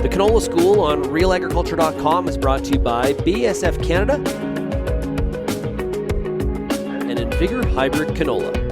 The Canola School on RealAgriculture.com is brought to you by BASF Canada and Invigor Hybrid Canola.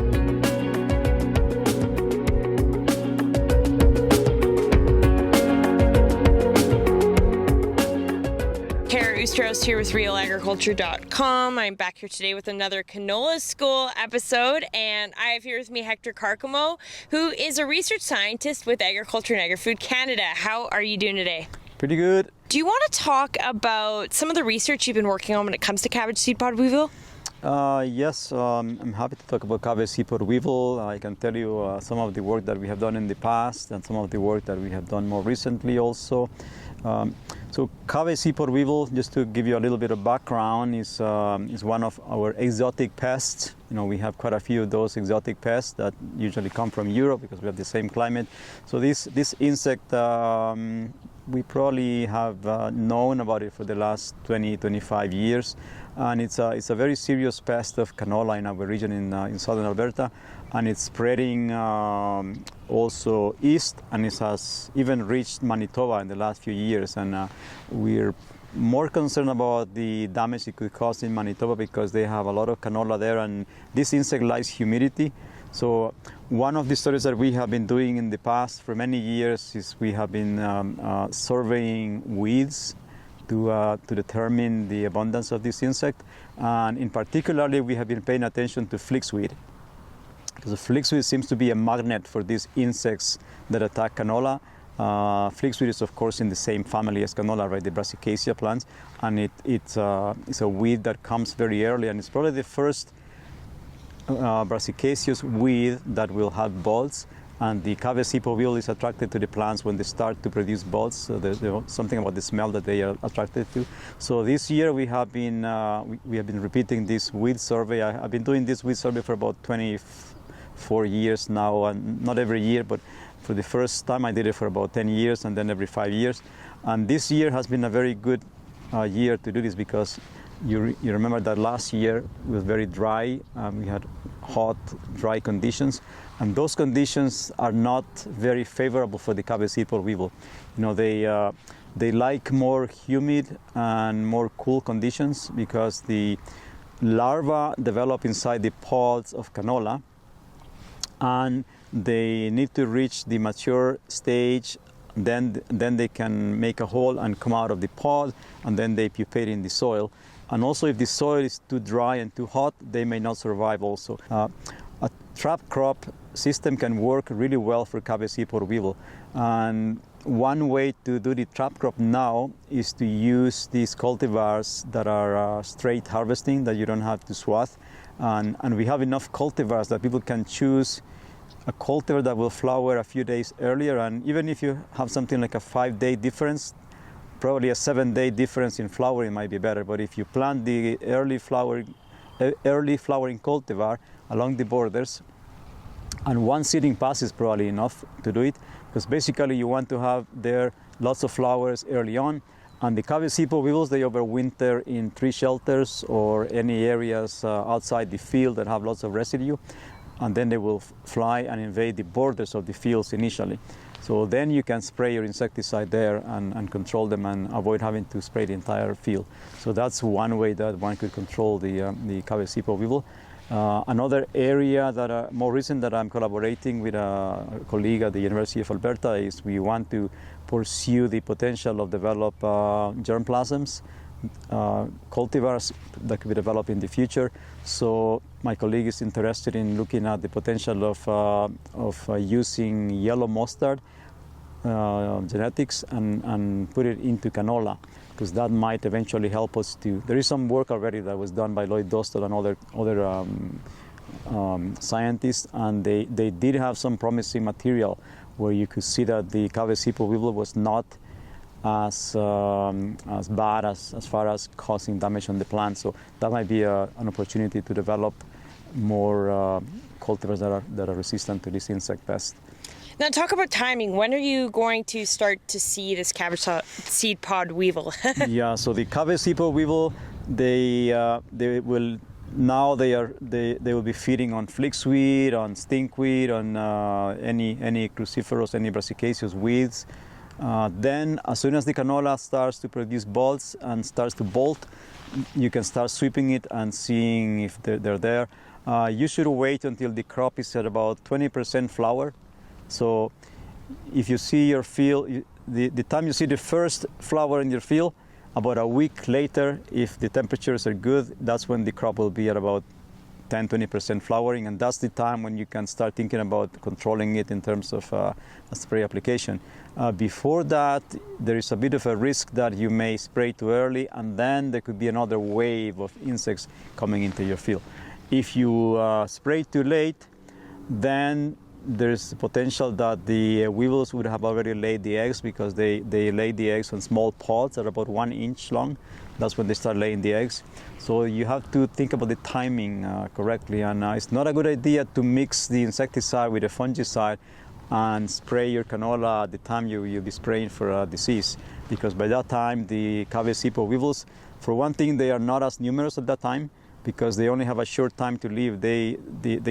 Here with RealAgriculture.com. I'm back here today with another Canola School episode, and I have here with me Héctor Cárcamo, who is a research scientist with Agriculture and Agri-Food Canada. How are you doing today? Pretty good. Do you want to talk about some of the research you've been working on when it comes to cabbage seed pod weevil? Yes, I'm happy to talk about cabbage seed pod weevil. I can tell you some of the work that we have done in the past and some of the work that we have done more recently also. So cabbage seed pod weevil, just to give you a little bit of background, is one of our exotic pests. You know, we have quite a few of those exotic pests that usually come from Europe because we have the same climate. So this insect, we probably have known about it for the last 20-25 years, and it's a very serious pest of canola in our region in southern Alberta, and it's spreading also east, and it has even reached Manitoba in the last few years, and we're more concerned about the damage it could cause in Manitoba because they have a lot of canola there, and this insect likes humidity. So one of the studies that we have been doing in the past for many years is we have been surveying weeds to determine the abundance of this insect, and in particularly we have been paying attention to flaxweed, because the flaxweed seems to be a magnet for these insects that attack canola. Flaxweed is of course in the same family as canola, right, the Brassicaceae plants, and it's a weed that comes very early, and it's probably the first Brassicaceous weed that will have buds, and the cabbage seed pod weevil is attracted to the plants when they start to produce buds. So there's something about the smell that they are attracted to. So this year we have been repeating this weed survey. I've been doing this weed survey for about 24 years now, and not every year, but for the first time I did it for about 10 years, and then every 5 years. And this year has been a very good year to do this because you remember that last year was very dry. We had hot, dry conditions, and those conditions are not very favorable for the cabbage seed pod weevil. You know, they like more humid and more cool conditions because the larvae develop inside the pods of canola, and they need to reach the mature stage. Then they can make a hole and come out of the pod, and then they pupate in the soil. And also, if the soil is too dry and too hot, they may not survive also. A trap crop system can work really well for cabbage seed pod weevil. And one way to do the trap crop now is to use these cultivars that are straight harvesting, that you don't have to swath. And we have enough cultivars that people can choose a cultivar that will flower a few days earlier. And even if you have something like a 5-day difference, probably a 7-day difference in flowering might be better. But if you plant the early flowering cultivar along the borders, and one seeding pass is probably enough to do it, because basically you want to have there lots of flowers early on. And the cabbage seed pod weevils, they overwinter in tree shelters or any areas outside the field that have lots of residue, and then they will fly and invade the borders of the fields initially. So then you can spray your insecticide there and control them and avoid having to spray the entire field. So that's one way that one could control the cabbage seed pod weevil. Another area that more recent that I'm collaborating with a colleague at the University of Alberta is we want to pursue the potential of develop germplasms, cultivars that could be developed in the future. So my colleague is interested in looking at the potential of using yellow mustard genetics and put it into canola, because that might eventually help us to. There is some work already that was done by Lloyd Dostal and other scientists, and they did have some promising material where you could see that the cabbage seed pod weevil was not as bad as far as causing damage on the plant. So that might be an opportunity to develop more cultivars that are resistant to this insect pest. Now talk about timing. When are you going to start to see this cabbage seed pod weevil? Yeah, so the cabbage seed pod weevil, they will now they will be feeding on flaxweed, on stinkweed, on any cruciferous, any brassicaceous weeds. Then, as soon as the canola starts to produce bulbs and starts to bolt, you can start sweeping it and seeing if they're there. You should wait until the crop is at about 20% flower. So if you see your field, the time you see the first flower in your field, about a week later, if the temperatures are good, that's when the crop will be at about 10-20% flowering, and that's the time when you can start thinking about controlling it in terms of a spray application. Before that, there is a bit of a risk that you may spray too early, and then there could be another wave of insects coming into your field. If you spray too late, then there's the potential that the weevils would have already laid the eggs, because they lay the eggs on small pods that are about 1 inch long. That's when they start laying the eggs. So you have to think about the timing correctly, and it's not a good idea to mix the insecticide with a fungicide and spray your canola at the time you'll be spraying for a disease, because by that time the Cabbage weevils, for one thing, they are not as numerous at that time, because they only have a short time to live. They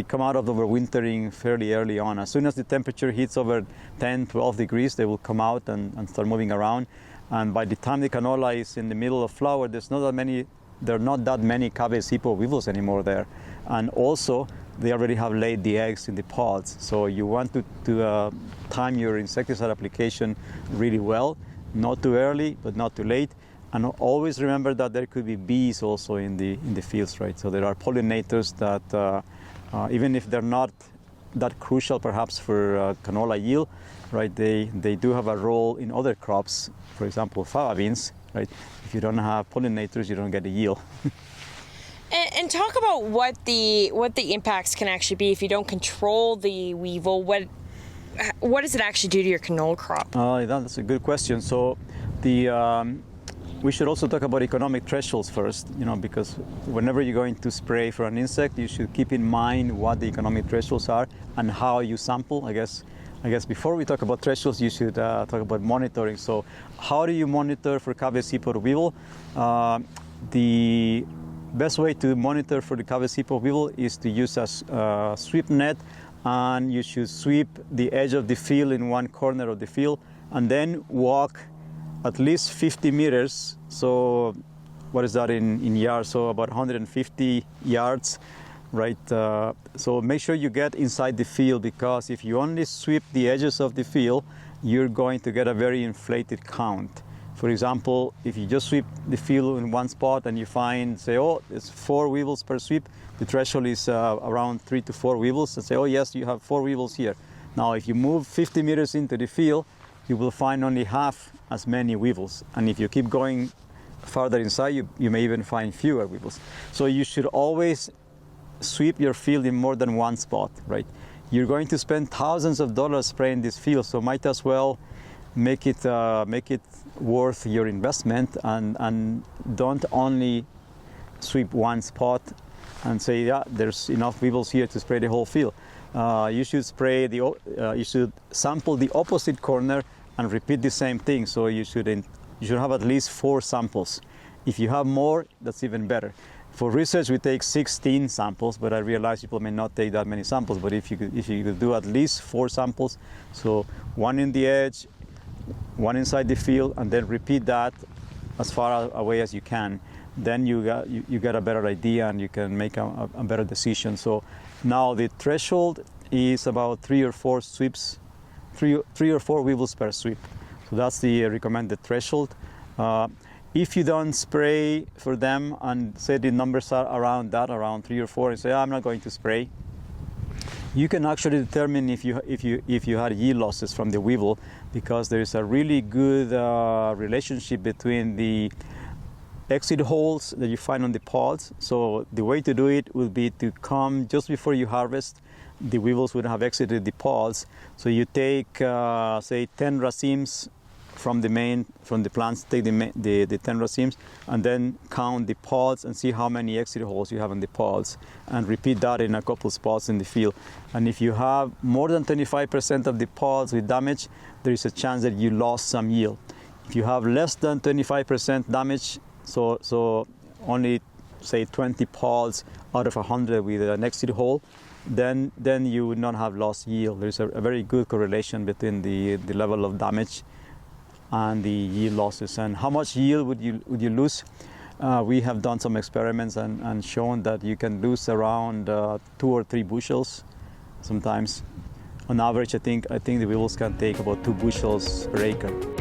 come out of overwintering fairly early on. As soon as the temperature hits over 10-12 degrees, they will come out and start moving around. And by the time the canola is in the middle of flower, there are not that many Cabbage weevils anymore there. And also, they already have laid the eggs in the pods. So you want to time your insecticide application really well, not too early, but not too late. And always remember that there could be bees also in the fields, right? So there are pollinators that, even if they're not that crucial perhaps for canola yield, right? They do have a role in other crops, for example, fava beans, right? If you don't have pollinators, you don't get a yield. And talk about what the impacts can actually be if you don't control the weevil. What does it actually do to your canola crop? That's a good question. So we should also talk about economic thresholds first, because whenever you're going to spray for an insect, you should keep in mind what the economic thresholds are and how you sample. I guess before we talk about thresholds, you should talk about monitoring. So how do you monitor for Cabbage weevil? The best way to monitor for the Cabbage weevil is to use a sweep net, and you should sweep the edge of the field in one corner of the field, and then walk at least 50 meters. So what is that in yards? So about 150 yards, right? So make sure you get inside the field, because if you only sweep the edges of the field, you're going to get a very inflated count. For example, if you just sweep the field in one spot and you find, say, oh, it's 4 weevils per sweep, the threshold is around 3 to 4 weevils, and say, oh yes, you have 4 weevils here. Now, if you move 50 meters into the field, you will find only half as many weevils. And if you keep going farther inside, you may even find fewer weevils. So you should always sweep your field in more than one spot, right? You're going to spend thousands of dollars spraying this field, so might as well make it worth your investment, and don't only sweep one spot and say, yeah, there's enough weevils here to spray the whole field. You should you should sample the opposite corner and repeat the same thing. So you should have at least 4 samples. If you have more, that's even better. For research, we take 16 samples, but I realize people may not take that many samples. But if you could do at least 4 samples, so 1 in the edge, 1 inside the field, and then repeat that as far away as you can, then you get a better idea and you can make a better decision. So now the threshold is about 3 or 4 sweeps, 3 or 4 weevils per sweep. So that's the recommended threshold. If you don't spray for them and say the numbers are around 3 or 4, and say, I'm not going to spray, you can actually determine if you had yield losses from the weevil, because there is a really good relationship between the exit holes that you find on the pods. So the way to do it would be to come just before you harvest. The weevils would have exited the pods. So you take, say, 10 racemes from the plants, take the 10 racemes, and then count the pods and see how many exit holes you have in the pods, and repeat that in a couple spots in the field. And if you have more than 25% of the pods with damage, there is a chance that you lost some yield. If you have less than 25% damage, so only say 20 pods out of 100 with an exit hole, then you would not have lost yield. There's a very good correlation between the level of damage and the yield losses. And how much yield would you lose? We have done some experiments and shown that you can lose around 2 or 3 bushels sometimes. On average, I think the weevils can take about 2 bushels per acre.